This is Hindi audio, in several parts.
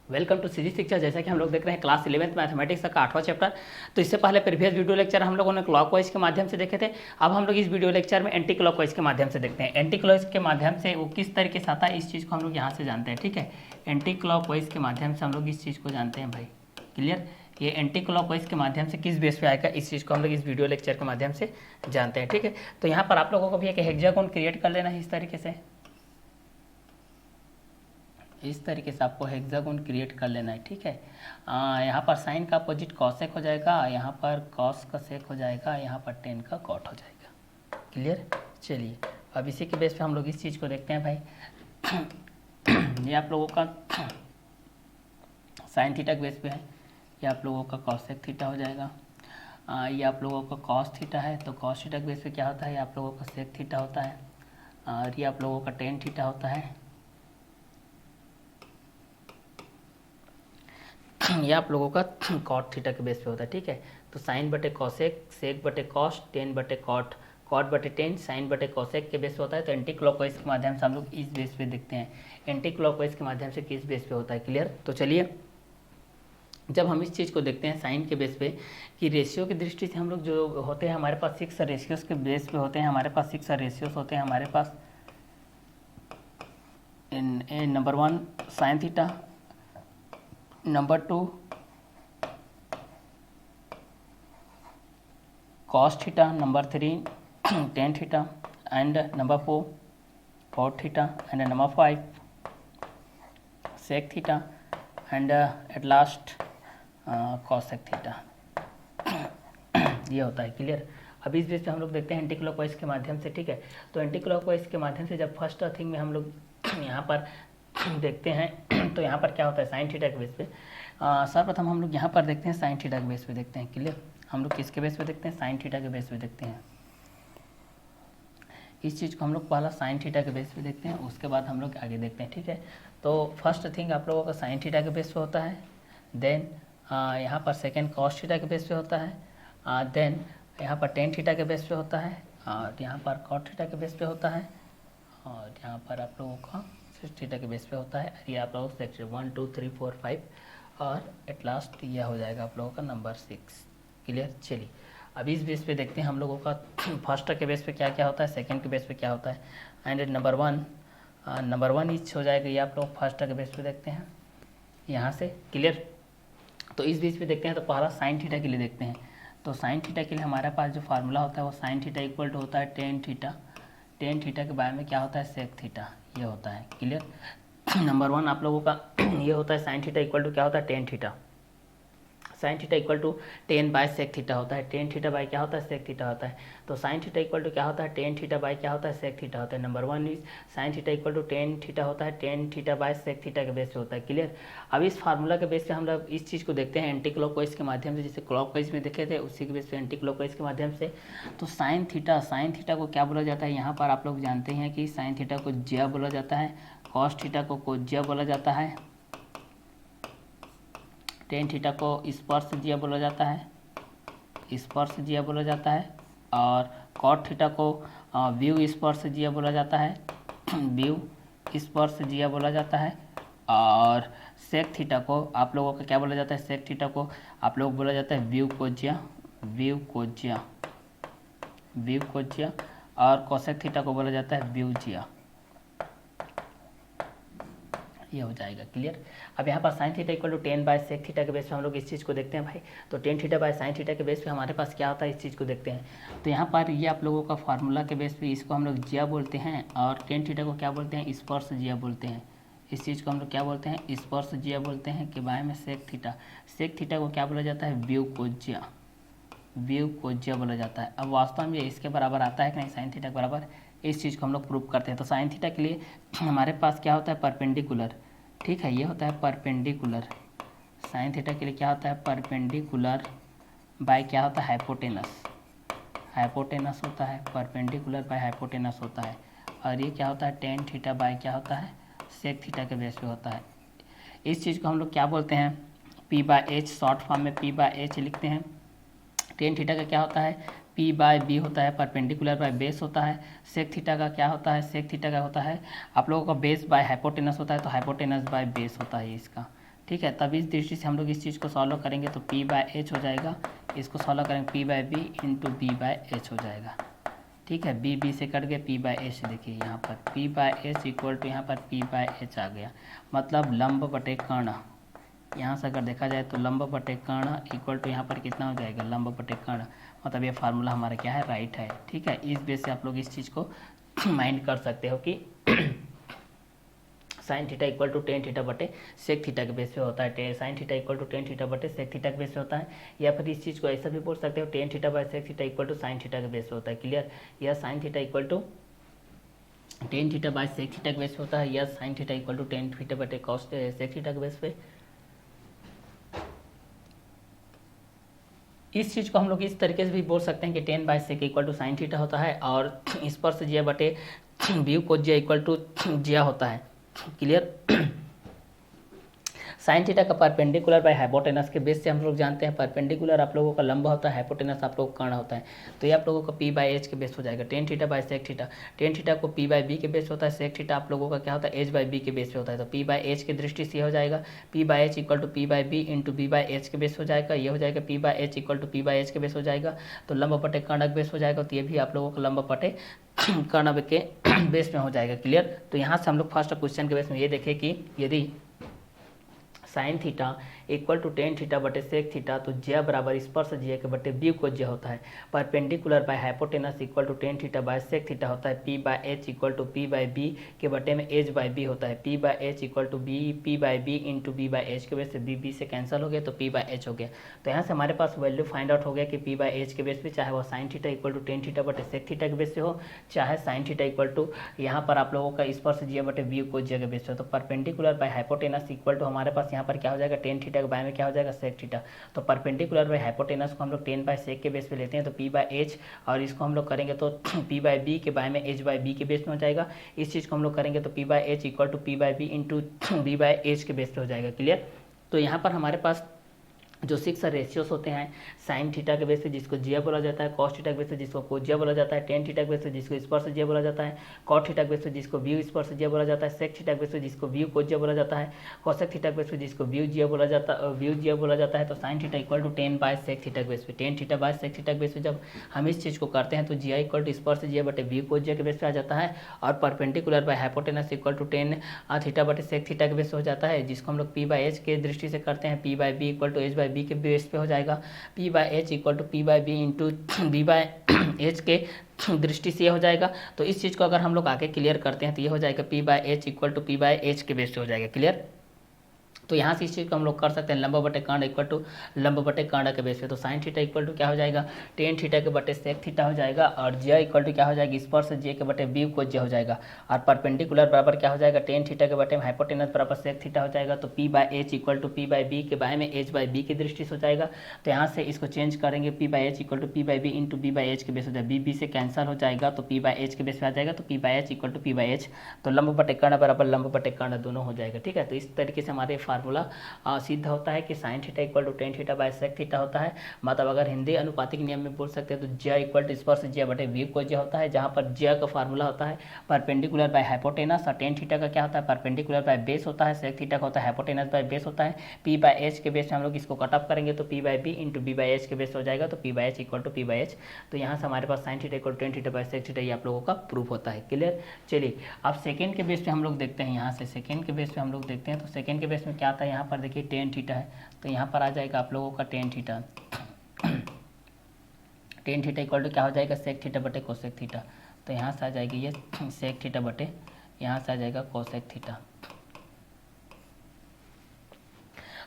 वेलकम टू सीजी शिक्षा। जैसा कि हम लोग देख रहे हैं क्लास 11th मैथमेटिक्स का 8वां चैप्टर। तो इससे पहले प्रीवियस वीडियो लेक्चर हम लोगों ने क्लॉकवाइज के माध्यम से देखे थे। अब हम लोग इस वीडियो लेक्चर में एंटी क्लॉकवाइज के माध्यम से देखते हैं। एंटी क्लॉकवाइज के माध्यम से वो किस तरीके से आता है इस चीज़ को हम लोग यहाँ से जानते हैं। ठीक है, एंटी क्लॉकवाइज के माध्यम से हम लोग इस चीज़ को जानते हैं भाई। क्लियर, ये एंटी क्लॉकवाइज के माध्यम से किस बेस पे आएगा इस चीज़ को हम लोग इस वीडियो लेक्चर के माध्यम से जानते हैं। ठीक है, तो यहाँ पर आप लोगों को भी एक हेक्सागोन क्रिएट कर लेना है इस तरीके से। इस तरीके से आपको हेक्सागोन क्रिएट कर लेना है। ठीक है, यहाँ पर साइन का अपोजिट कॉसेक हो जाएगा, यहाँ पर कॉस का सेक हो जाएगा, यहाँ पर टेन का कॉट हो जाएगा। क्लियर, चलिए अब इसी के बेस पे हम लोग इस चीज़ को देखते हैं भाई। ये आप लोगों का साइन थीटा के बेस पे है, ये आप लोगों का कॉसेक थीटा हो जाएगा। ये आप लोगों का कॉस थीटा है, तो कॉस थीटा के बेस पे क्या होता है, ये आप लोगों का सेक थीटा होता है, और ये आप लोगों का टेन थीटा होता है। ये आप लोगों का कॉट थीटा के बेस पे होता है। ठीक है, तो साइन बटे कॉसेक, सेक बटे कॉस, टेन बटे कॉट, कॉट बटे टेन, साइन बटे कॉसेक के बेस पे होता है। तो एंटी क्लॉकवाइज के माध्यम से हम लोग इस बेस पे देखते हैं एंटी क्लॉकवाइज के माध्यम से किस बेस पे होता है। क्लियर, तो चलिए जब हम इस चीज़ को देखते हैं साइन के बेस पे कि रेशियो की दृष्टि से हम लोग जो होते हैं हमारे पास 6 रेशियोज के बेस पे होते हैं, हमारे पास 6 रेशियोज होते हैं हमारे पास। Number 1 sine theta, number 2 cos theta, number 3 tan theta, and number 4 cot theta, and number 5 sec theta, and at last cosec theta. ये होता है। क्लियर, अब इस बेस पे हम लोग देखते हैं एंटी क्लॉकवाइज के माध्यम से। ठीक है, तो एंटी क्लॉकवाइज के माध्यम से जब फर्स्ट थिंग में हम लोग यहाँ पर देखते हैं तो यहाँ पर क्या होता है साइन थीटा के बेस पे। सर्वप्रथम हम लोग यहाँ पर देखते हैं साइन थीटा के बेस पे देखते हैं। क्लियर, हम लोग किसके बेस पे देखते हैं, साइन थीटा के बेस पे देखते हैं। इस चीज़ को हम लोग पहला साइन थीटा के बेस पे देखते हैं, उसके बाद हम लोग आगे देखते हैं। ठीक है, तो फर्स्ट थिंग आप लोगों का साइन थीटा के बेस पे होता है, देन यहाँ पर सेकेंड कॉस थीटा के बेस पे होता है, देन यहाँ पर टेन थीटा के बेस पे होता है, और यहाँ पर कॉट थीटा के बेस पे होता है, और यहाँ पर आप लोगों का सिक्स थीटा के बेस पे होता है। ये आप लोगों को सेक्शन 1 2 3 4 5 और एट लास्ट यह हो जाएगा आप लोगों का नंबर 6। क्लियर, चलिए अब इस बेस पे देखते हैं हम लोगों का फर्स्ट के बेस पे क्या क्या होता है, सेकंड के बेस पे क्या होता है, एंड नंबर 1 इच हो जाएगा। ये आप लोग फर्स्ट के बेस पे देखते हैं यहाँ से। क्लियर, तो इस बेस पे देखते हैं तो पहला साइन थीटा के लिए देखते हैं। तो साइन थीटा के लिए हमारे पास जो फार्मूला होता है वो साइन थीटा इक्वल टू होता है टेन थीटा। टेन थीटा के बारे में क्या होता है, सेक थीटा, ये होता है। क्लियर, नंबर 1 आप लोगों का ये होता है साइन थीटा इक्वल टू क्या होता है, tan theta. Sine theta equal to 10 by sec theta होता है। टेन थीटा बाय क्या होता है, सेक थीटा होता है। तो साइन थीटा इक्वल टू क्या होता है, टेन थीटा बाय क्या होता है, सेक थीटा होता है। Number 1 is sine theta equal to tan theta होता है, tan theta by sec theta के बेस पे होता है। क्लियर, अब इस फार्मूला के बेस पे हम लोग इस चीज़ को देखते हैं एंटी क्लॉकवाइज के माध्यम से, जैसे क्लॉकवाइज में देखे थे उसी के बेस पे एंटी क्लॉकवाइज के माध्यम से। तो साइन थीटा को क्या बोला जाता है, यहाँ पर आप लोग जानते हैं कि साइन थीटा को ज्या बोला जाता है, कॉस थीटा को कोज्या बोला जाता है, टेन थीटा को स्पर्श जिया बोला जाता है, स्पर्श जिया बोला जाता है, और कॉट थीटा को व्यू स्पर्श जिया बोला जाता है, व्यू स्पर्श जिया बोला जाता है, और सेक थीटा को आप लोगों का क्या बोला जाता है, सेक थीटा को आप लोग बोला जाता है व्यू कोज्या, व्यू कोज्या, व्यू कोज्या, और कोसेक थीटा को बोला जाता है व्यू जिया। ये हो जाएगा। क्लियर, अब यहाँ पर sine theta equal to 10 by sec theta के बेस पे हम लोग इस चीज़ को देखते हैं भाई। तो 10 थीटा बाय साइन थीटा के बेस पे हमारे पास क्या होता है इस चीज़ को देखते हैं। तो यहाँ पर ये आप लोगों का फार्मूला के बेस पे इसको हम लोग जिया बोलते हैं, और 10 थीटा को क्या बोलते हैं, स्पर्श जिया बोलते हैं। इस चीज़ को हम लोग क्या बोलते हैं, स्पर्श जिया बोलते हैं। के बारे में सेक थीटा को क्या बोला जाता है, व्यू कोज्या, व्यू कोज्या बोला जाता है। अब वास्तव में इसके बराबर आता है कि नहीं, साइन थीटा के बराबर, इस चीज़ को हम लोग प्रूव करते हैं। तो साइन थीटा के लिए हमारे पास क्या होता है, परपेंडिकुलर। ठीक है, ये होता है परपेंडिकुलर। साइन थीटा के लिए क्या होता है, परपेंडिकुलर बाय क्या होता है, हाइपोटेनस, हाइपोटेनस होता है, परपेंडिकुलर बाय हाइपोटेनस होता है। और ये क्या होता है, टेन थीटा बाय क्या होता है, सेक थीटा के बेस पे होता है। इस चीज़ को हम लोग क्या बोलते हैं, P by H, short form में पी बाय एच लिखते हैं। टेन थीटा का क्या होता है, पी बाय बी होता है, परपेंडिकुलर बाय बेस होता है। सेक थीटा का क्या होता है, सेक थीटा का होता है आप लोगों का बेस बाय हाइपोटेनस होता है, तो हाइपोटेनस बाय बेस होता है इसका। ठीक है। तब इस दृष्टि से हम लोग इस चीज़ को सॉल्व करेंगे तो पी बाय एच हो जाएगा, इसको सॉल्व करेंगे P by B into B by H हो जाएगा। ठीक है, बी बी से कट गए, पी बाय एच देखिए यहाँ पर P by H equal to यहाँ पर पी बाय एच आ गया, मतलब लंब बटे कर्ण। यहाँ से अगर देखा जाए तो लंब बटे कर्ण इक्वल टू यहाँ पर कितना हो जाएगा, लंब बटे कर्ण, मतलब ये फार्मूला हमारा क्या है, राइट है। ठीक है, इस बेस से आप लोग इस चीज़ को माइंड कर सकते हो कि sine theta equal to tan theta बटे सेक थीटा के बेस पे होता है, sine theta equal to tan theta बटे सेक थीटा के बेस पे होता है। या फिर इस चीज़ को ऐसा भी बोल सकते हो, tan theta by sec theta equal to sine theta के बेस पे होता है। क्लियर, यह sine theta equal to tan theta by sec theta के बेस पे होता है, या sine theta equal to tan theta बटे कॉस सेक थीटा के बेस पे। इस चीज़ को हम लोग इस तरीके से भी बोल सकते हैं कि tan by sec equal to sine theta होता है, और इस पर से जिया बटे व्यू को जिया इक्वल टू जिया होता है। क्लियर, साइन थीटा का परपेंडिकुलर बाय हाइपोटेनस के बेस से हम लोग जानते हैं, परपेंडिकुलर आप लोगों का लंबा होता है, हाइपोटेनस आप लोगों का कर्ण होता है। तो ये आप लोगों का पी बाय एच के बेस हो जाएगा, tan theta by sec theta. Tan theta को पी बाय बी के बेस होता है, सेक थीटा आप लोगों का क्या होता है, एच बाय बी के बेस पे होता है। तो पी बाय एच की दृष्टि से हो जाएगा P by H equal to P by B into B by H के बेस हो जाएगा, ये हो जाएगा P by H equal to P by H के बेस हो जाएगा। तो लंब बटे कर्ण के बेस हो जाएगा, तो ये भी आप लोगों का लंब बटे कर्ण के बेस में हो जाएगा। क्लियर, तो यहाँ से हम लोग फर्स्ट क्वेश्चन के बेस में ये देखें कि यदि sine theta equal to tan theta बटे सेक थीटा, तो ज्या बराबर स्पर्श ज्या के बटे बी को ज्या होता है। Perpendicular by hypotenuse equal to tan theta by sec theta होता है, P by H equal to P by B के बटे में एच बाय बी होता है। P by H equal to B P by B into B by H के बेस से बी बी से कैंसिल हो गया, तो पी बाय एच हो गया। तो यहाँ से हमारे पास वैल्यू फाइंड आउट हो गया कि पी बाय एच के बेस पे, चाहे वो sine theta equal to tan theta बटे सेक थीटा के बेस से हो, चाहे साइन थीटा इक्वल टू यहाँ पर आप लोगों का स्पर्श ज्या बटे बी को ज्या के बेस पे। तो perpendicular by hypotenuse equal to हमारे पास यहाँ पर क्या हो जाएगा, टेन थीटा के बाय में क्या हो जाएगा, सेक थीटा। तो परपेंडिकुलर बाय हाइपोटेनस को हम लोग टेन बाय सेक के बेस पे लेते हैं, तो पी बाय एच, और इसको हम लोग करेंगे तो पी बाय बी के बाय में एच बाय बी के बेस में हो जाएगा। इस चीज़ को हम लोग करेंगे तो P by H equal to P by B into B by H के बेस पे हो जाएगा। क्लियर, तो यहाँ पर हमारे पास जो 6 रेशियोस होते हैं, साइन थीटा के बेस पे जिसको जिया बोला जाता है, कॉस थीटा के बेस पे जिसको कोजिया बोला जाता है, टेन थीटा के बेस पे जिसको स्पर्श जिया बोला जाता है, कॉट थीटा के बेस पे जिसको व्यू स्पर्श जिया बोला जाता है, सेक थीटा के बेस पे जिसको व्यू कोजिया बोला जाता है, कोसेक थीटा के बेस पे जिसको व्यू जिया बोला जाता है। तो sine theta equal to tan by sec theta के बेस पे, tan theta by sec theta के बेस पे जब हम इस चीज़ को करते हैं तो जिया इक्वल टू स्पर्श जिया बटे व्यू कोजिया के बेस पे आ जाता है, और perpendicular by hypotenuse equal to tan theta बटे सेक थीटा के बेस पे हो जाता है, जिसको हम लोग पी बाय एच के दृष्टि से करते हैं, P by B equal to H by B के बेस पे हो जाएगा। P by H equal to P by B into B by H के दृष्टि से हो जाएगा। तो इस चीज़ को अगर हम लोग आगे क्लियर करते हैं तो ये हो जाएगा P by H equal to P by H के बेस पे हो जाएगा। क्लियर, तो यहाँ से इस चीज़ को हम लोग कर सकते हैं, लंब बटे कर्ण इक्वल टू लंब बटे कर्ण के बेस पे। तो साइन थीटा इक्वल टू क्या हो जाएगा, टेन थीटा के बटे सेक थीटा हो जाएगा, और जे इक्वल टू क्या हो जाएगा, स्पर्श जे के बटे बी को जे हो जाएगा, और परपेंडिकुलर बराबर क्या हो जाएगा, टेन थीटा के बटे हाइपोटेनस बराबर सेक थीटा हो जाएगा। तो P by H equal to P by B के बाय में एच बाय बी की दृष्टि से हो जाएगा। तो यहाँ से इसको चेंज करेंगे, P by H equal to P by B into B by H के बेस हो जाएगा, बी बी से कैंसिल हो जाएगा, तो पी बाय एच के बेस पे आ जाएगा। तो P by H equal to P by H, तो लंब बटे कर्ण बराबर लंब बटे कर्ण दोनों हो जाएगा। ठीक है, तो इस तरीके से हमारे फार्मूला सिद्ध होता है कि sine theta equal to tan theta by sec theta होता है। मतलब अगर हिंदी अनुपातिक नियम में बोल सकते हैं तो ज्या इक्वल टू स्पर्श ज्या बटे व्यू को ज्या होता है, जहाँ पर ज्या का फार्मूला होता है परपेंडिकुलर बाय हाइपोटेनस, और टेन थीटा का क्या होता है, परपेंडिकुलर बाय बेस होता है, सेक थीटा का होता है हाइपोटेनस बाय बेस होता है। पी बाय एच के बेस से हम लोग इसको कट ऑफ करेंगे तो P by B into B by H के बेस हो जाएगा, तो P by H equal to P by H. तो यहाँ से हमारे पास sine theta equal to tan theta by sec theta ये आप लोगों का प्रूफ होता है। क्लियर, चलिए अब सेकेंड के बेस पे हम लोग देखते हैं, यहाँ से सेकेंड के बेस पे हम लोग देखते हैं। तो सेकेंड के बेस में क्या आता है, यहाँ पर देखिए टेन थीटा है, तो यहाँ पर आ जाएगा आप लोगों का tan theta, tan theta equal to क्या हो जाएगा, सेक थीटा बटे कोसेक थीटा। तो यहाँ से आ जाएगी ये सेक थीटा बटे, यहाँ से आ जाएगा कोसेक थीटा।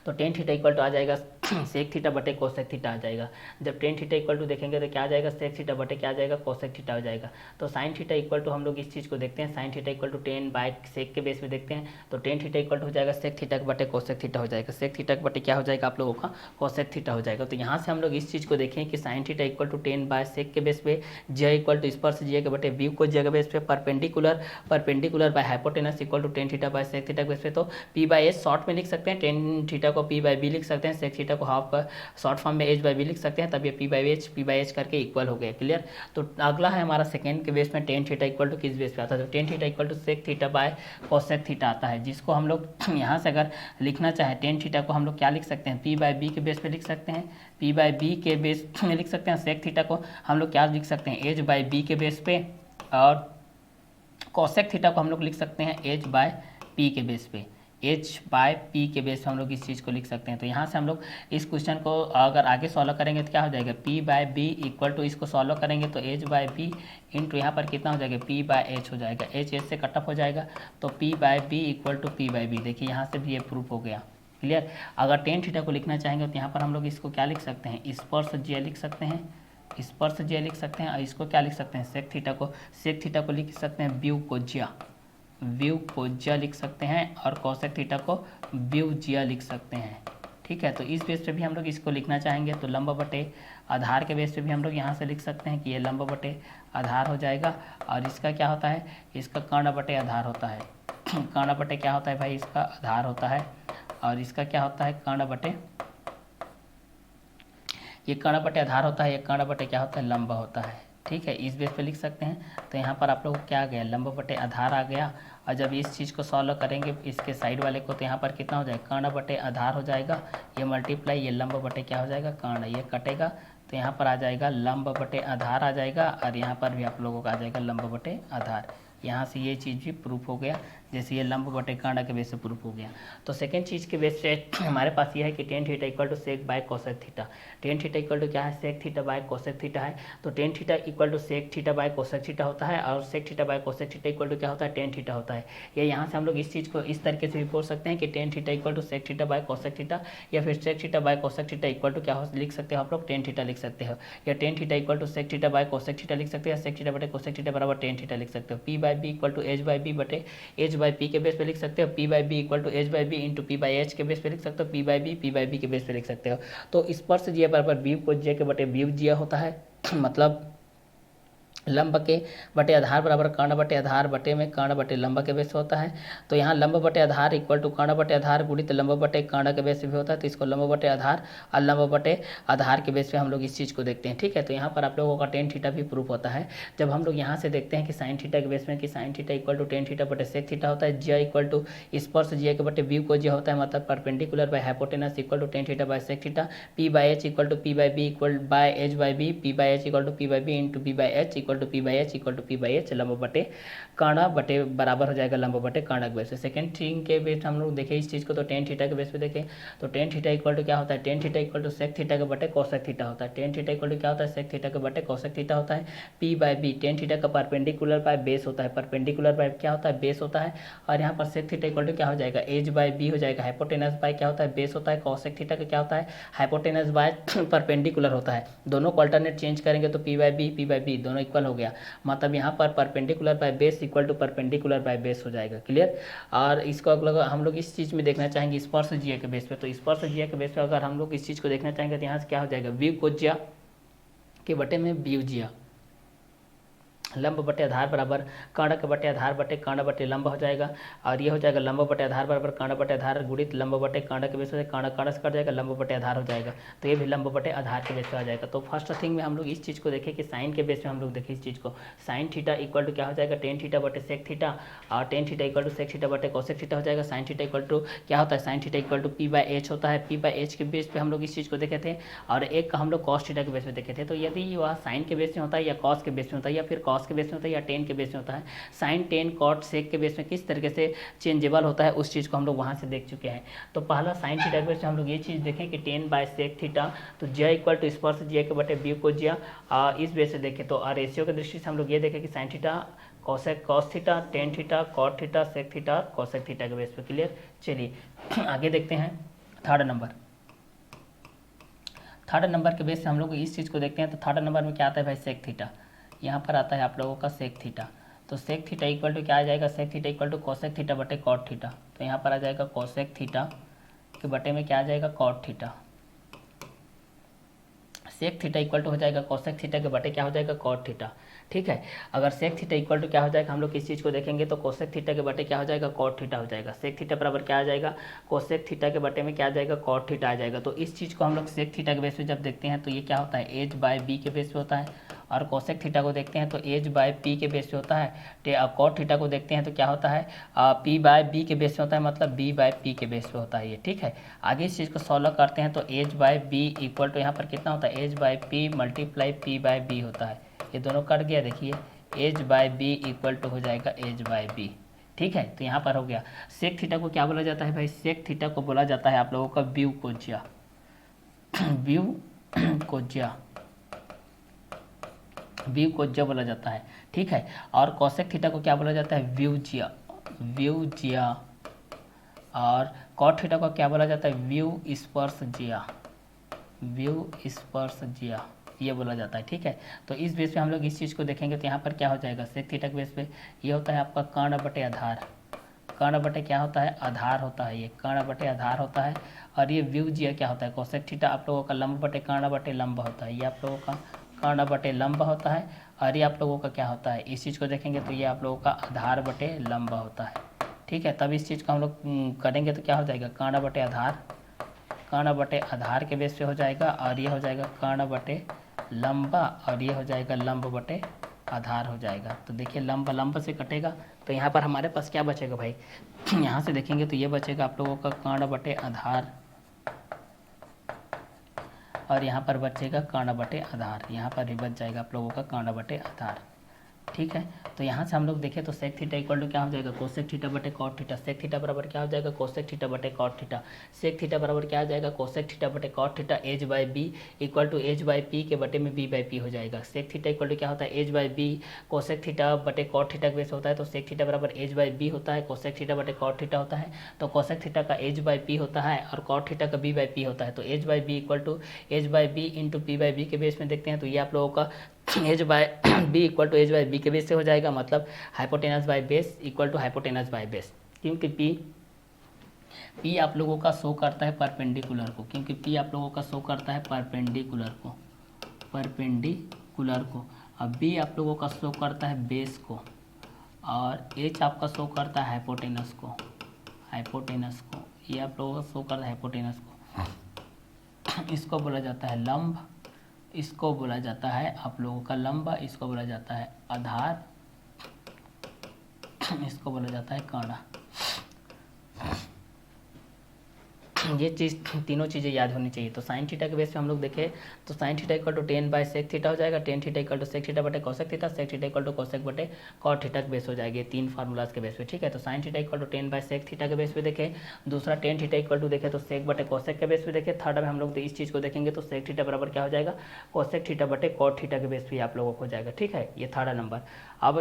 तो टेन थीटा इक्वल टू आ जाएगा सेक थीटा बटे कोसेक थीटा आ जाएगा। जब टेन थीटा इक्वल टू देखेंगे तो क्या आ जाएगा, सेक थीटा बटे क्या आ जाएगा, कोसेक थीटा हो जाएगा। तो साइन थीटा इक्वल टू हम लोग इस चीज़ को देखते हैं, sine theta equal to tan by sec के बेस पे देखते हैं। तो टेन थीटा इक्वल टू हो जाएगा सेक थीटा के बटे कोसेक थीटा हो जाएगा, सेक थीटा के बटे क्या हो जाएगा आप लोगों का, कोसेक थीटा हो जाएगा। तो यहाँ से हम लोग इस चीज़ को देखें कि sine theta equal to tan by sec के बेस पे, जे इक्वल टू स्पर्श जे के बटे व्यू को जे के बेस पे, perpendicular by hypotenuse equal to tan theta by sec theta के बेस पे। तो पी बाय एच शॉर्ट में लिख सकते हैं, टेन थीटा को पी बाय बी लिख सकते हैं, सेक थीटा को हाफ शॉर्ट फॉर्म में एच बाई बी लिख सकते हैं, तब ये पी बाई एच करके इक्वल हो गया। क्लियर। तो अगला है हमारा सेकेंड के बेस में टेन थीटा इक्वल टू किस बेस पे आता है, तो tan theta equal to sec theta by cosec theta आता है, जिसको हम लोग यहाँ से अगर लिखना चाहें टेन थीटा को हम लोग क्या लिख सकते हैं, पी बाई बी के बेस पे लिख सकते हैं, पी बाई बी के बेस में लिख सकते हैं। सेक थीटा को हम लोग क्या लिख सकते हैं, एच बाई बी के बेस पे, और कोसेक थीटा को हम लोग लिख सकते हैं एच बाय पी के बेस पे, एच बाय पी के बेस पे हम लोग इस चीज़ को लिख सकते हैं। तो यहाँ से हम लोग इस क्वेश्चन को अगर आगे सॉल्व करेंगे तो क्या हो जाएगा, P by B equal to, इसको सॉल्व करेंगे तो एच बाय बी इंटू यहाँ पर कितना हो जाएगा, पी बाय एच हो जाएगा, एच से कट ऑफ हो जाएगा, तो P by B equal to P by B. देखिए यहाँ से भी ये प्रूफ हो गया। क्लियर। अगर टेन थीटा को लिखना चाहेंगे तो यहाँ पर हम लोग इसको क्या लिख सकते हैं, स्पर्श ज्या लिख सकते हैं, स्पर्श ज्या लिख सकते हैं, और इसको क्या लिख सकते हैं, सेक थीटा को लिख सकते हैं व्यू को ज्या लिख सकते हैं, और कोसेक थीटा को व्यू ज्या लिख सकते हैं। ठीक है। तो इस बेस पे भी हम लोग इसको लिखना चाहेंगे तो लंब बटे आधार के बेस पे भी हम लोग यहाँ से लिख सकते हैं कि ये लंब बटे आधार हो जाएगा, और इसका क्या होता है, इसका कर्ण बटे आधार होता है। कर्ण बटे क्या होता है भाई, इसका आधार होता है, और इसका क्या होता है, कर्ण बटे, ये कर्ण बटे आधार होता है, ये कर्ण बटे क्या होता है, लंब होता है। ठीक है। इस बेस पे लिख सकते हैं। तो यहाँ पर आप लोग क्या आ गया, लंब बटे आधार आ गया, और जब इस चीज़ को सॉल्व करेंगे इसके साइड वाले को तो यहाँ पर कितना हो जाएगा, कर्ण बटे आधार हो जाएगा, ये मल्टीप्लाई, ये लंब बटे क्या हो जाएगा, कर्ण, ये कटेगा, तो यहाँ पर आ जाएगा लंब बटे आधार आ जाएगा, और यहाँ पर भी आप लोगों का आ जाएगा लंब बटे आधार। यहाँ से ये चीज़ भी प्रूफ हो गया, जैसे ये लंब बटे कर्ण के बेस से प्रूफ हो गया। तो सेकंड चीज़ के बेस से हमारे पास ये है कि tan theta equal to sec by cosec theta. Tan theta equal to क्या है, sec theta by cosec theta है। तो tan theta equal to sec theta by cosec theta होता है, और sec theta by cosec theta equal to क्या होता है, टेन थीटा होता है। या यहाँ से हम लोग इस चीज़ को इस तरीके से भी बोल सकते हैं कि tan theta equal to sec theta by cosec theta, या फिर sec theta by cosec theta equal to क्या हो लिख सकते हो आप लोग, टेन थीटा लिख सकते हो, या tan theta equal to sec theta by cosec theta लिख सकते हो, या सेक थीटा बटे कोसेक थीटा बराबर टेन थीटा लिख सकते हो। P by B equal to H by B बटे एच बाय पी के बेस पे लिख सकते हो, P by B equal to H by B into P by H के बेस पे लिख सकते हो, पी बाई बी के बेस पे लिख सकते हो। तो स्पर्श ज्या बराबर व्यू को ज्या के बटे व्यू ज्या होता है, मतलब लंब के बटे आधार बराबर कर्ण बटे आधार बटे में कर्ण बटे लंब के बेस होता है। तो यहाँ लंब बटे आधार इक्वल टू कर्ण बटे आधार गुणित लंब बटे कर्ण के बेस पे भी होता है, तो इसको लंब बटे आधार और लंब बटे आधार के बेस पे हम लोग इस चीज़ को देखते हैं। ठीक है। तो यहाँ पर आप लोगों का टेन थीटा भी प्रूफ होता है। जब हम लोग यहाँ से देखते हैं कि साइन थीटा के बेस में कि sine theta equal to tan theta बटे सेक थीटा होता है, ज्या इक्वल टू स्पर्श ज्या के बटे व्यू को ज्या होता है, मतलब perpendicular by hypotenuse equal to tan theta by sec theta, P by H equal to P by B equal by H by B, P by H equal to P by B into P by H equal to P by H equal to P by H, लंब बटे कर्ण बटे बराबर हो जाएगा लंब बटे कर्ण के बेस पे। सेकंड थिंग के बेस हम लोग देखें इस चीज़ को, तो टेन थीटा के बेस पे देखें तो टेन थीटा इक्वल टू क्या होता है, tan theta equal to sec theta के बटे कोसेक थीटा होता है। टेन थीटा इक्वल टू क्या होता है, सेक थीटा के बटे कोसेक थीटा होता है। P by B tan theta का परपेंडिकुलर बाय बेस होता है, परपेंडिकुलर बाय क्या होता है, बेस होता है। और यहाँ पर सेक थीटा इक्वल टू क्या हो जाएगा, एच बाई बी हो जाएगा, हाइपोटेनस बाय क्या होता है, बेस होता है। कोसेक थीटा का क्या होता है, हाइपोटेनस बाय परपेंडिकुलर होता है। दोनों को अल्टरनेट चेंज करेंगे तो पी बाई बी दोनों इक्वल हो गया, मतलब यहाँ पर perpendicular by base equal to perpendicular by base हो जाएगा। क्लियर। और इसको अगर हम लोग इस चीज़ में देखना चाहेंगे स्पर्श ज्या के बेस पे, तो स्पर्श ज्या के बेस पे अगर हम लोग इस चीज़ को देखना चाहेंगे तो यहाँ से क्या हो जाएगा, व्यू को ज्या के बटे में व्यू ज्या, लंब बटे आधार बराबर कर्ण के बटे आधार बटे कर्ण बटे लंब हो जाएगा, और ये हो जाएगा लंब बटे आधार बराबर कर्ण बटे आधार गुणित लंब बटे कर्ण के बेस पे, कर्ण कर्ण से कट जाएगा, लंब बटे आधार हो जाएगा, तो ये भी लंब बटे आधार के बेस पे आ जाएगा। तो फर्स्ट थिंग में हम लोग इस चीज़ को देखें कि साइन के बेस पे हम लोग देखें इस चीज़ को, साइन थीटा इक्वल टू क्या हो जाएगा, टेन थीटा बटे सेक थीटा, और tan theta equal to sec theta बटे कोसेक थीटा हो जाएगा। साइन थीटा इक्वल टू क्या होता है, sine theta equal to P by H होता है, पी बाई एच के बेस पे हम लोग इस चीज़ को देखे थे, और एक का हम लोग कॉस थीटा के बेस पे देखे थे। तो यदि वह साइन के बेस में होता है या कॉस के बेस में होता है, या फिर कॉस के बेस में होता है या टेन के बेस में होता है, साइन टेन कॉट सेक के बेस में किस तरीके से चेंजेबल होता है उस चीज़ को हम लोग वहाँ से देख चुके हैं। तो पहला साइन थीटा के बेस में हम लोग ये चीज़ देखें कि टेन बाय सेक थीटा, तो ज्या इक्वल टू स्पर्श ज्या के बटे व्यू को ज्या, इस बेस से देखें। तो रेशियो की दृष्टि से हम लोग ये देखें कि sine theta cosec cos theta, tan theta cot theta, sec theta cosec theta के बेस पे। क्लियर। चलिए आगे देखते हैं थर्ड नंबर के बेस से हम लोग इस चीज़ को देखते हैं। तो थर्ड नंबर में क्या आता है भाई, सेक थीटा, यहाँ पर आता है आप लोगों का सेक थीटा। तो सेक थीटा इक्वल टू क्या आ जाएगा, sec theta equal to cosec theta बटे कॉट थीटा, तो यहाँ पर आ जाएगा कोसेक थीटा के बटे में क्या आ जाएगा, cot theta. Sec theta equal to हो जाएगा कोसेक थीटा के बटे क्या हो जाएगा कॉट थीटा। ठीक है, अगर सेक थीटा इक्वल टू क्या हो जाएगा, हम लोग किस चीज़ को देखेंगे तो कोसेक थीटा के बटे क्या हो जाएगा कॉट थीटा हो जाएगा। सेक थीटा बराबर क्या आ जाएगा, कोसेक थीटा के बटे में क्या आ जाएगा कॉट थीटा आ जाएगा। तो इस चीज़ को हम लोग सेक थीटा के बेस पे जब देखते हैं तो ये क्या होता है एज बाय बी के बेस पे होता है, और कोसेक थीटा को देखते हैं तो एज बाय पी के बेस पे होता है। कॉट थीटा को देखते हैं तो क्या होता है पी बाय बी के बेस पे होता है, मतलब बी बाय पी के बेस पे होता है ये। ठीक है, आगे इस चीज़ को सॉल्व करते हैं तो H by B equal to यहाँ पर कितना होता है H by P multiply P by B होता है। ये दोनों कट गया, देखिए H by B equal to हो जाएगा एज बाय बी। ठीक है, तो यहाँ पर हो गया। सेक थीटा को क्या बोला जाता है भाई, सेक थीटा को बोला जाता है आप लोगों का व्यू कोज्या व्यू कोज्या व्यू कोज्या बोला जाता है। ठीक है, और कोसेक थीटा को क्या बोला जाता है व्यू जिया, और कॉट थीटा को क्या बोला जाता है व्यू स्पर्श जिया ये बोला जाता है। ठीक है, तो इस बेस पे हम लोग इस चीज़ को देखेंगे तो यहाँ पर क्या हो जाएगा सेक थीटा के बेस पे ये होता है आपका कर्ण बटे आधार। कर्ण बटे क्या होता है आधार होता है, ये कर्ण बटे आधार होता है। और ये व्यू जिया क्या होता है कोसेक थीटा आप लोगों का लंब बटे कर्ण बटे लंब होता है, ये आप लोगों का कर्ण बटे लंब होता है। और ये आप लोगों का क्या होता है, इस चीज़ को देखेंगे तो ये आप लोगों का आधार बटे लंब होता है। ठीक है, तब इस चीज़ को हम लोग करेंगे तो क्या हो जाएगा कर्ण बटे आधार के बेस पे हो जाएगा, और ये हो जाएगा कर्ण बटे लंबा, और ये हो जाएगा लंब बटे आधार हो जाएगा। तो देखिए लंब लंब से कटेगा तो यहाँ पर हमारे पास क्या बचेगा भाई यहाँ से देखेंगे तो ये बचेगा आप लोगों का कर्ण बटे आधार, और यहाँ पर बचेगा कर्ण बटे आधार, यहाँ पर भी बच जाएगा आप लोगों का कर्ण बटे आधार। ठीक है, तो यहाँ से हम लोग देखें तो सेक थीटा इक्वल टू क्या हो जाएगा कोसेक थीटा बटे कॉट थीटा। सेक थीटा बराबर क्या हो जाएगा कोसेक थीटा बटे कॉट थीटा। सेक थीटा बराबर क्या आ जाएगा कोसेक थीटा बटे cot theta H by B equal to H by P के बटे में बी बाय पी हो जाएगा। सेक थीटा इक्वल टू क्या होता है H by B cosec theta बटे कॉट थीटा के बेस होता है, तो सेक थीटा बराबर एज बाय बी होता है, कोसेक थीटा बटे कॉट थीटा होता है। तो कोसेक थीटा का एज बाय पी होता है और कॉट थीटा का बी बाय पी होता है। तो H by B equal to H by B into P by B के बेस में देखते हैं तो ये आप लोगों का H by B equal to H by B के बेस से हो जाएगा, मतलब hypotenuse by base equal to hypotenuse by base. क्योंकि पी आप लोगों का शो करता है परपेंडिकुलर को, क्योंकि पी आप लोगों का शो करता है परपेंडिकुलर को, अब बी आप लोगों का शो करता है बेस को, और एच आपका शो करता है हाइपोटेनस को, ये आप लोगों का शो करता है हाइपोटेनस को। इसको बोला जाता है लंब, इसको बोला जाता है आप लोगों का लंबा, इसको बोला जाता है आधार, इसको बोला जाता है कर्ण। ये चीज़ तीनों चीज़ें याद होनी चाहिए। तो साइन थीटा के बेस पे हम लोग देखें तो sine theta equal to 10 by sec theta हो जाएगा, 10 theta equal to sec theta बटे cosec theta, sec theta equal to cosec बटे कॉट थीटा के बेस हो जाएगी, तीन फार्मूलाज के बेस पे। ठीक है, तो sine theta equal to 10 by sec theta के बेस पे देखें, दूसरा 10 थीटा इक्वल टू देखें तो सेक बटे कोसेक के बेस पे देखें, थर्ड में हम लोग इस चीज़ को देखेंगे तो सेक थीटा बराबर क्या हो जाएगा कोसेक थीटा बटे कॉट थीटा के बेस पे आप लोगों को हो जाएगा। ठीक है, ये थर्ड नंबर। अब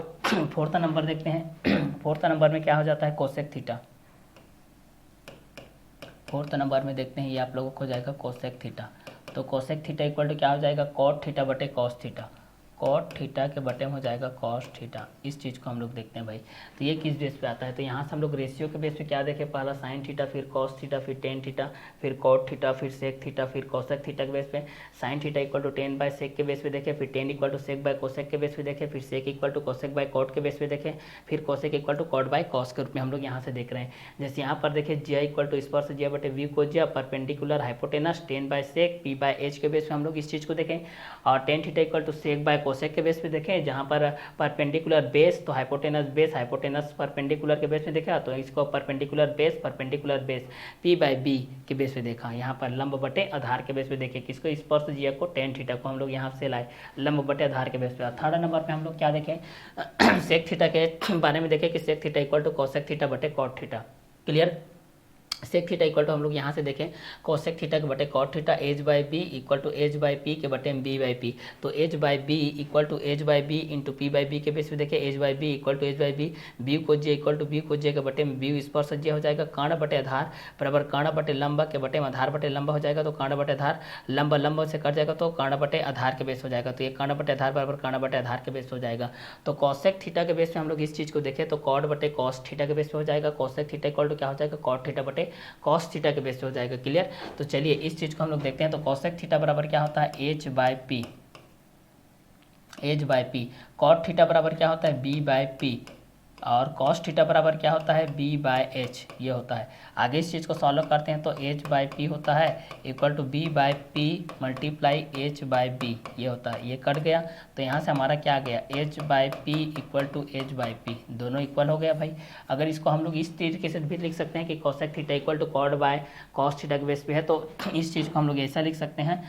फोर्थ नंबर देखते हैं फोर्थ नंबर में क्या हो जाता है कोसेक थीटा। फोर्थ नंबर में देखते हैं ये आप लोगों को हो जाएगा कोसेक थीटा। तो कोसेक थीटा इक्वल टू क्या हो जाएगा कॉट थीटा बटे कॉस थीटा, कॉट थीटा के बटे में हो जाएगा कॉस थीटा। इस चीज़ को हम लोग देखते हैं भाई, तो ये किस बेस पे आता है। तो यहाँ से हम लोग रेशियो के बेस पे क्या देखें, पहला साइन थीटा, फिर कॉस थीटा, फिर टेन थीटा, फिर कॉट थीटा, फिर सेक थीटा, फिर कोसेक थीटा के बेस पे। Sine theta equal to 10 by sec के बेस पे देखें, फिर 10 equal to sec by cosec के बेस पे देखें, फिर sec equal to cosec by cot के बेस पे देखें, फिर cosec equal to cot by cos के रूप में हम लोग यहाँ से देख रहे हैं। जैसे यहाँ पर देखें जिया इक्वल टू स्पर्श जिया बटे व्यू को जिया perpendicular hypotenuse 10 by sec P by H के बेस पे हम लोग इस चीज़ को देखें, और tan theta equal to sec by cosec के बेस पे देखें, जहां पर परपेंडिकुलर बेस तो हाइपोटेनस परपेंडिकुलर के बेस में देखा, तो इसको perpendicular base P by B के बेस पे देखा। यहाँ पर लंब बटे आधार के बेस पे देखे, किसको स्पर्श जिया को टेन थीटा को हम लोग यहाँ से लाए लंब बटे आधार के बेस पे। थर्ड नंबर पे हम लोग क्या देखें सेक थीटा के बारे में देखें कि sec theta equal to cosec theta बटे cot theta. Clear, sec theta equal to हम लोग यहाँ से देखें कोसेक थीटा के बटे cot theta H by B equal to H by P के बटे बी बाय पी। तो H by B equal to H by B into P by B के बेस पे देखें, H by B equal to H by B, B को जे इक्वल टू बी को जे के बटे में बी स्पर्श जे हो जाएगा, कर्ण बटे आधार बराबर कर्ण बटे लंबा के बटे में आधार बटे लंबा हो जाएगा। तो कर्ण बटे आधार लंबा लंबा से कट जाएगा तो कर्ण बटे आधार के बेस हो जाएगा, तो ये कर्ण बटे आधार बराबर कर्ण बटे आधार के बेस हो जाएगा। तो कोसेक थीटा के बेस पे हम लोग इस चीज़ को देखें तो कॉट बटे कॉस थीटा के बेस पे हो जाएगा, कोसेक थीटा इक्वल टू क्या हो जाएगा कॉट थीटा बटे कॉस थीटा के बेस पे हो जाएगा। क्लियर। तो चलिए इस चीज़ को हम लोग देखते हैं। तो कॉसेक थीटा बराबर क्या होता है, H by P, H by P. Cot theta बराबर क्या होता है, बी बाय पी। और कॉस थीटा बराबर क्या होता है, बी बाय एच, ये होता है। आगे इस चीज़ को सॉल्व करते हैं तो एच बाय पी होता है equal to B by P multiply H by B, ये होता है। ये कट गया तो यहाँ से हमारा क्या आ गया, H by P equal to H by P, दोनों इक्वल हो गया भाई। अगर इसको हम लोग इस तरीके से भी लिख सकते हैं कि cosec theta equal to cot by cos theta के बेस पे है, तो इस चीज़ को हम लोग ऐसा लिख सकते हैं।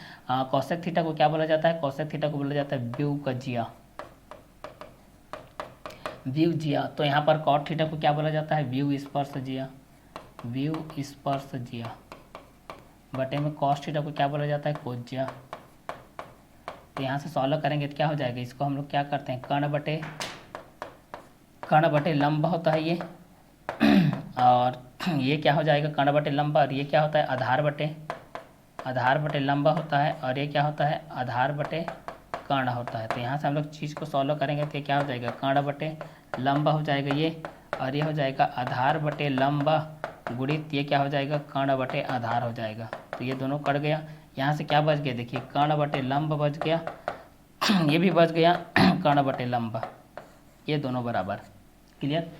कॉसेक थीटा को क्या बोला जाता है, कॉसेक थीटा को बोला जाता है व्यू का जिया, व्यू जिया। तो यहाँ पर कॉट थीटा को क्या बोला जाता है, व्यू स्पर्श जिया, व्यू स्पर्श जिया। बटे में कॉस थीटा को क्या बोला जाता है, कोस जिया। तो यहाँ से सॉल्व करेंगे तो क्या हो जाएगा, इसको हम लोग क्या करते हैं, कर्ण बटे लंब होता है ये, और ये क्या हो जाएगा, कर्ण बटे लंब, और ये क्या होता है, आधार बटे लंब होता है, और ये क्या होता है, आधार बटे कर्ण होता है। तो यहाँ से हम लोग चीज़ को सॉल्व करेंगे तो ये क्या हो जाएगा, कर्ण बटे लंब हो जाएगा ये, और ये हो जाएगा आधार बटे लंब गुणित ये क्या हो जाएगा, कर्ण बटे आधार हो जाएगा। तो ये दोनों कट गया। यहाँ से क्या बच गया, देखिए कर्ण बटे लंब बच गया, ये भी बच गया कर्ण बटे लंब, ये दोनों बराबर। क्लियर।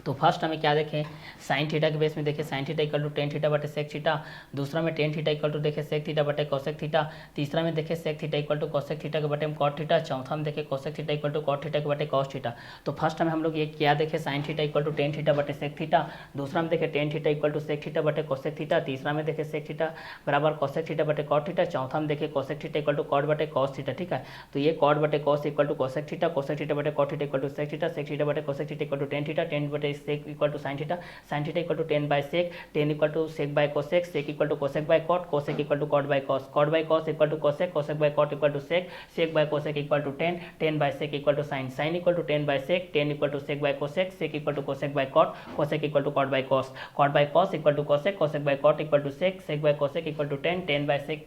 तो फर्स्ट हमें क्या देखें, साइन थीटा के बेस में देखें sine theta equal to tan theta बटे सेक थीटा, दूसरा में टेन थीटा इक्वल टू देखें सेक थीटा बटे कोसेक थीटा, तीसरा में देखें sec theta equal to cosec theta के बटे में कॉट थीटा, चौथा में देखें cosec theta equal to cot theta के बटे कॉस थीटा। तो फर्स्ट में हम लोग ये क्या देखें, sine theta equal to tan theta बटे सेक थीटा, दूसरा में देखें tan theta equal to sec theta बटे कोसेक थीटा, तीसरा में देखें सेक थीटा बराबर कोसेक थीटा बटे कॉट थीटा, चौथा में देखें cosec theta equal to cot बटे कॉस थीटा। ठीक है। तो ये कॉट बटे cos equal to cosec theta, cosec theta बटे cot theta equal to sec theta, sec theta बटे cosec theta equal to tan theta, tan बटे sec equal to sine theta, sine theta equal to tan by sec, tan equal to sec by cosec, sec equal to cosec by cot, cosec equal to cot by cos, cot by cos equal to cosec, cosec by cot equal to sec, sec by cosec equal to tan, tan by sec equal to sine, sine equal to tan by sec, tan equal to sec by cosec, sec equal to cosec by cot, cosec equal to cot by cos, cot by cos equal to cosec, cosec by cot equal to sec, sec by cosec equal to tan, tan by sec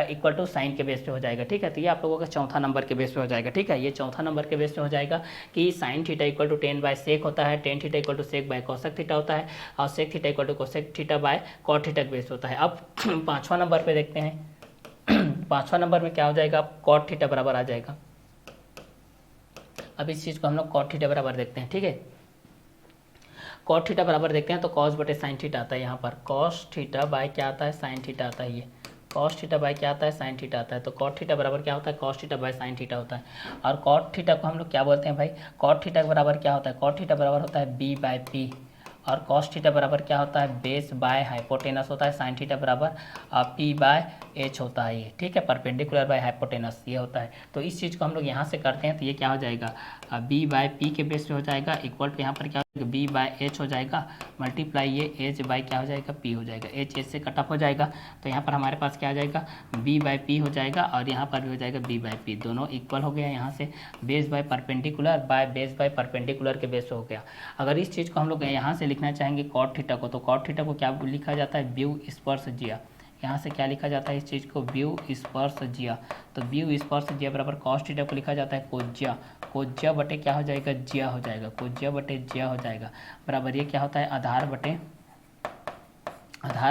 equal to sine के बेस पे हो जाएगा। ठीक है। तो ये आप लोगों का चौथा नंबर के बेस पे हो जाएगा। ठीक है। ये चौथा नंबर के बेस पे हो जाएगा कि sine theta equal to tan by sec होता है, tan theta equal to sec by cosec theta होता है, और sec theta equal to cosec theta by cot theta के बेस होता है। अब पांचवा नंबर पे देखते हैं पांचवा नंबर में क्या हो जाएगा, कॉट थीटा बराबर आ जाएगा। अब इस चीज को हम लोग कॉट थीटा बराबर देखते हैं। ठीक है। कॉट थीटा बराबर देखते हैं तो कॉस बटे साइन थीटा आता है। यहाँ पर कॉस थीटा बाय क्या आता है, साइन थीटा आता है। ये कॉस थीटा बाय क्या आता है, साइन थीटा आता है। तो कॉट थीटा बराबर क्या होता है, cos theta by sine theta होता है। और कॉट थीटा को हम लोग क्या बोलते हैं भाई, कॉट थीटा बराबर क्या होता है, कॉट थीटा बराबर होता है बी बाय पी, और कॉस थीटा बराबर क्या होता है, बेस बाय हाइपोटेनस होता है। साइन थीटा बराबर पी बाय एच होता है ये। ठीक है। परपेंडिकुलर बाय हाइपोटेनस ये होता है। तो इस चीज़ को हम लोग यहाँ से करते हैं तो ये क्या हो जाएगा, बी बाय पी के बेस पे हो जाएगा इक्वल टू यहाँ पर क्या हो जाएगा, बी बाय एच हो जाएगा मल्टीप्लाई ये एच बाय क्या हो जाएगा, पी हो जाएगा। एच एच से कट ऑफ हो जाएगा तो यहाँ पर हमारे पास क्या आ जाएगा, बी बाय पी हो जाएगा, और यहाँ पर भी हो जाएगा बी बाय पी, दोनों इक्वल हो गया। यहाँ से base by perpendicular by base by perpendicular के बेस हो गया। अगर इस चीज़ को हम लोग यहाँ से लिखना चाहेंगे कॉट थीटा को, तो कॉट थीटा को क्या लिखा जाता है, व्यू स्पर्श जिया। यहाँ से क्या लिखा जाता है इस चीज़ को, व्यू स्पर्श जिया। तो व्यू स्पर्श जिया बराबर कॉस थीटा को लिखा जाता है कोज्या, कोज्या बटे क्या हो जाएगा, जिया हो जाएगा, कोज्या बटे जिया हो जाएगा बराबर ये क्या होता है, आधार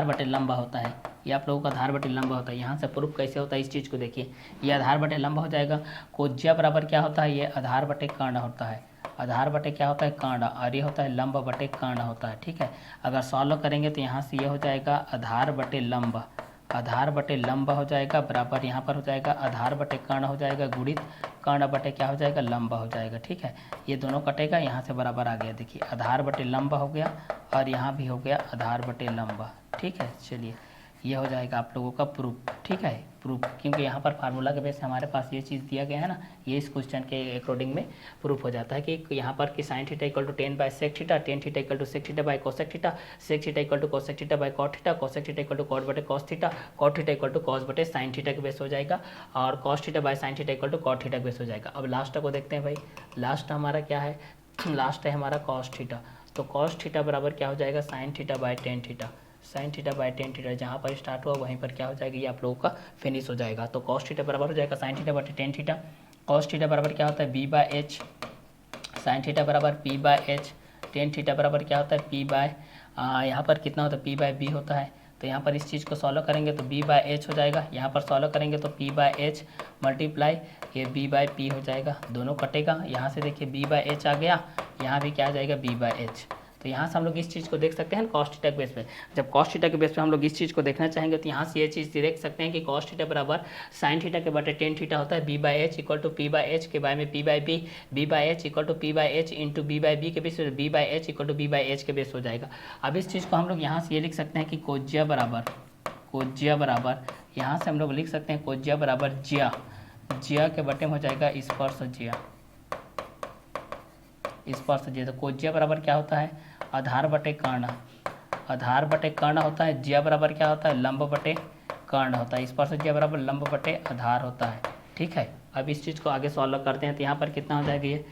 बटे लंबा होता है। ये आप लोगों का आधार बटे लंबा होता है। यहाँ से प्रूफ कैसे होता है इस चीज़ को देखिए, ये आधार बटे लंबा हो जाएगा। कोज्या बराबर क्या होता है, ये आधार बटे कर्ण होता है, आधार बटे क्या होता है, कर्ण, और ये होता है लंब बटे कर्ण होता है। ठीक है। अगर सॉल्व करेंगे तो यहाँ से ये हो जाएगा आधार बटे लंब, आधार बटे लंब हो जाएगा बराबर यहाँ पर हो जाएगा आधार बटे कर्ण हो जाएगा गुणित कर्ण बटे क्या हो जाएगा, लंब हो जाएगा। ठीक है। ये दोनों कटेगा, यहाँ से बराबर आ गया। देखिए आधार बटे लंब हो गया, और यहाँ भी हो गया आधार बटे लंब। ठीक है। चलिए ये हो जाएगा आप लोगों का प्रूफ। ठीक है। प्रूफ, क्योंकि यहाँ पर फार्मूला के बेस से हमारे पास ये चीज़ दिया गया है ना, ये इस क्वेश्चन के अकॉर्डिंग में प्रूफ हो जाता है कि यहाँ पर कि sine theta equal to tan by sec theta, tan theta equal to sec theta by cosec theta, sec theta equal to cosec theta by cot theta, cosec theta equal to cot बटे cos theta, cot theta equal to cos बटे साइन थीटा के बेस हो जाएगा, और cos theta by sine theta equal to cot theta के बेस हो जाएगा। अब लास्ट को देखते हैं भाई, लास्ट हमारा क्या है, लास्ट है हमारा कॉस थीटा। तो कॉस थीटा बराबर क्या हो जाएगा, sine theta by tan theta, sine theta by tan theta, जहाँ पर स्टार्ट हुआ वहीं पर क्या हो जाएगा, ये आप लोगों का फिनिश हो जाएगा। तो कॉस थीटा बराबर हो जाएगा साइन थीटा बटे टेन थीटा, कॉस थीटा बराबर क्या होता है, B by H, sine theta बराबर P by H, tan theta बराबर क्या होता है, पी बाय यहाँ पर कितना होता है, पी बाय बी होता है। तो यहाँ पर इस चीज़ को सॉल्व करेंगे तो बी बाय एच हो जाएगा, यहाँ पर सॉल्व करेंगे तो पी बाय एच मल्टीप्लाई ये बी बाय पी हो जाएगा, दोनों कटेगा। यहाँ से देखिए बी बाय एच आ गया, यहाँ भी क्या आ जाएगा, बी बाय एच। तो यहाँ से हम लोग इस चीज़ को देख सकते हैं कॉस्ट थीटा के बेस पे। जब कॉस्ट थीटा के बेस पे हम लोग इस चीज़ को देखना चाहेंगे तो यहाँ से ये चीज़ देख सकते हैं कि कॉस्ट थीटा बराबर साइन थीटा के बटे टेन थीटा होता है। B by H equal to P by H के बाय में P by B, B by H equal to P by H into B by B के बेस पे B by H equal to B by H के बेस हो जाएगा। अब इस चीज़ को हम लोग यहाँ से ये लिख सकते हैं कि कोज्या बराबर यहाँ से हम लोग लिख सकते हैं कोज्या बराबर जिया के बटे में हो जाएगा स्पर्श जिया। तो कोज्या बराबर क्या होता है, आधार बटे कर्ण होता है। जिया बराबर क्या होता है, लंब बटे कर्ण होता है। स्पर्श जिया बराबर लंब बटे आधार होता है। ठीक है, अब इस चीज़ को आगे सॉल्व करते हैं तो यहाँ पर कितना हो जाएगा, ये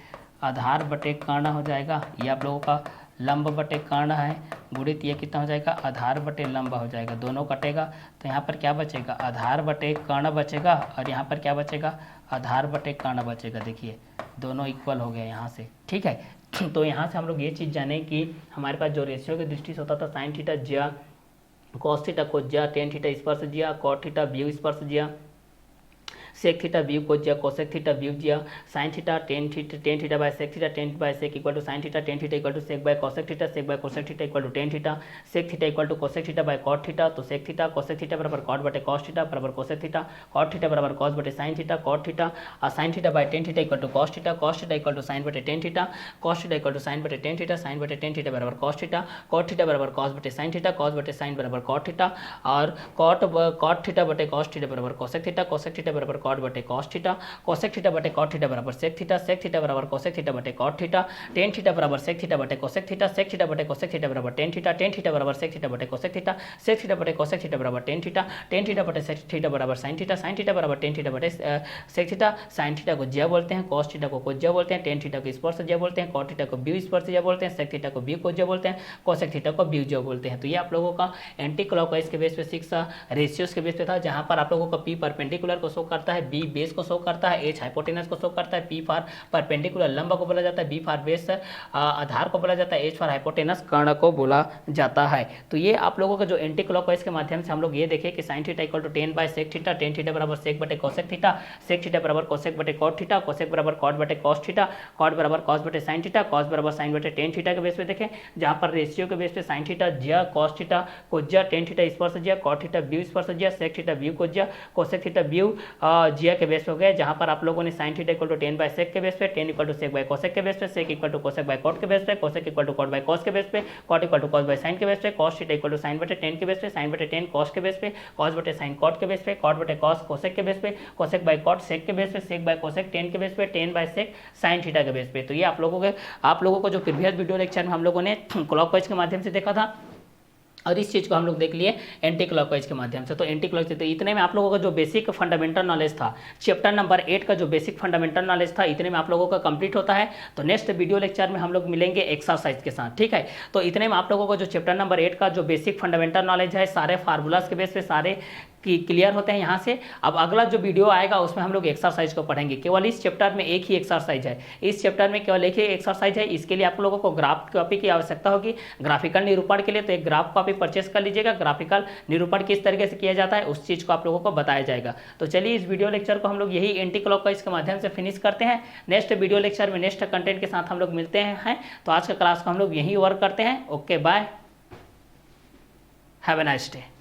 आधार बटे कर्ण हो जाएगा, ये आप लोगों का लंब बटे कर्ण है, गुणित ये कितना हो जाएगा, आधार बटे लंब हो जाएगा, दोनों कटेगा। तो यहाँ पर क्या बचेगा, आधार बटे कर्ण बचेगा, और यहाँ पर क्या बचेगा, आधार बटे कर्ण बचेगा। देखिए दोनों इक्वल हो गया यहाँ से। ठीक है, तो यहाँ से हम लोग ये चीज़ जाने कि हमारे पास जो रेशियो की दृष्टि से होता था साइन थीटा जिया, कॉस थीटा कोज्या, टेन थीटा स्पर्श जिया, कॉट थीटा व्यू स्पर्श जिया, सेक थीटा व्यू कोज्या, कोसेक थीटा व्यू जिया, sine theta tan theta by sec theta, tan by sec equal to sine theta, tan theta equal to sec by cosec theta, sec by cosec theta equal to tan theta, sec theta equal to cosec theta by cot theta. तो सेक थीटा कोसेक थीटा बराबर कॉट बटे कॉस थीटा बराबर कोसेक थीटा, कॉट थीटा बराबर कॉस बटे साइन थीटा, कॉट थीटा और sine theta by tan theta equal to cos theta, cos theta equal to sine बटे tan theta, cos theta equal to sine बटे टेन थीटा, साइन बटे टेन थीटा बराबर कॉस थीटा, कॉट थीटा बराबर कॉस बटे साइन थीटा, कॉस बटे साइन बराबर कॉट थीटा, और कॉट थीटा बटे कॉस थीटा बराबर कोसेक थीटा, कोसेक थीटा बराबर कॉट बटे कॉस थीटा, कोसेक थीटा बटे कॉट थीटा बराबर सेक थीटा, सेक थीटा बराबर कोसेक थीटा बटे कॉट थीटा, टेन थीटा बराबर सेक थीटा बटे कोसेक थीटा, सेक थीटा बटे कोसेक थीटा बराबर टेन थीटा, टेन थीटा बराबर सेक थीटा बटे कोसेक थीटा, सेक थीटा बटे कोसेक थीटा बराबर टेन थीटा, टेन थीटा बटे सेक थीटा बराबर साइन थीटा, साइन थीटा बराबर टेन थीटा बटे सेक थीटा। साइन थीटा को जिया बोलते हैं, कॉस थीटा को कोज्या बोलते हैं, टेन थीटा को स्पर्श जिया बोलते हैं, कॉट थीटा को व्यू स्पर्श जिया बोलते हैं, सेक थीटा को व्यू कोज्या बोलते हैं, कोसेक थीटा को व्यू जिया बोलते हैं। तो ये आप लोगों का एंटी क्लॉकवाइज के बेस पे 6 रेशियोज के बेस पे था, जहां पर आप लोगों का पी परपेंडिकुलर को शो करता है, बी बेस को शो करता है, एच हाइपोटेनस को शो करता है, पी फॉर परपेंडिकुलर लंब को बोला जाता है, बी फॉर बेस आधार को बोला जाता है, एच फॉर हाइपोटेनस कर्ण को बोला जाता है। तो ये आप लोगों का जो एंटी क्लॉकवाइज के माध्यम से हम लोग ये देखें कि sine theta equal to tan by sec theta, tan theta बराबर सेक बटे कोसेक थीटा, सेक थीटा बराबर कोसेक बटे कॉट थीटा, कोसेक बराबर कॉट बटे कॉस थीटा, कॉट बराबर कॉस बटे साइन थीटा, कॉस बराबर साइन बटे टेन थीटा के बेस पे देखें, जहां पर रेशियो के बेस पे साइन थीटा जिया, कॉस थीटा कोज्या, टेन थीटा स्पर्श जिया, कॉट थीटा व्यू स्पर्श जिया, सेक थीटा व्यू कोज्या, कोसेक थीटा व्यू जिया के बेस पे हो गए, जहां पर आप लोगों ने sine theta equal to tan by sec के बेस पे, tan equal to sec by cosec के बेस पे, sec equal to cosec by cot के बेस पे, cosec equal to cot by cos के बेस पे, cot equal to cos by sine के बेस पे, cos theta equal to sine बटे टेन के बेस पे, साइन बटे टेन कॉस के बेस पे, कॉस बटे साइन कॉट के बेस पे, कॉट बटे कॉस कोसेक के बेस पे, कोसेक बाय कॉट सेक के बेस पे, सेक बाय कोसेक टेन के बेस पे, tan by sec sine theta के बेस पे। तो ये आप लोगों को जो प्रीवियस वीडियो लेक्चर में हम लोगों ने क्लॉकवाइज के माध्यम से देखा था, और इस चीज़ को हम लोग देख लिए एंटी क्लॉकवाइज के माध्यम से। तो एंटी क्लॉकवाइज, तो इतने में आप लोगों का जो बेसिक फंडामेंटल नॉलेज था, चैप्टर नंबर 8 का जो बेसिक फंडामेंटल नॉलेज था, इतने में आप लोगों का कंप्लीट होता है। तो नेक्स्ट वीडियो लेक्चर में हम लोग मिलेंगे एक्सरसाइज के साथ। ठीक है, तो इतने में आप लोगों को जो चैप्टर नंबर 8 का जो बेसिक फंडामेंटल नॉलेज है, सारे फार्मूलाज के बेस पे सारे क्लियर होते हैं यहाँ से। अब अगला जो वीडियो आएगा उसमें हम लोग एक्सरसाइज को पढ़ेंगे। केवल इस चैप्टर में एक ही एक्सरसाइज है, इस चैप्टर में केवल एक ही एक्सरसाइज है। इसके लिए आप लोगों को ग्राफ कॉपी की आवश्यकता होगी ग्राफिकल निरूपण के लिए, तो एक ग्राफ कॉपी परचेस कर लीजिएगा। ग्राफिकल निरूपण किस तरीके से किया जाता है उस चीज़ को आप लोगों को बताया जाएगा। तो चलिए इस वीडियो लेक्चर को हम लोग यही एंटी क्लॉकवाइज के माध्यम से फिनिश करते हैं। नेक्स्ट वीडियो लेक्चर में नेक्स्ट कंटेंट के साथ हम लोग मिलते हैं। तो आज का क्लास को हम लोग यही वर्क करते हैं। Okay, bye, have a nice day.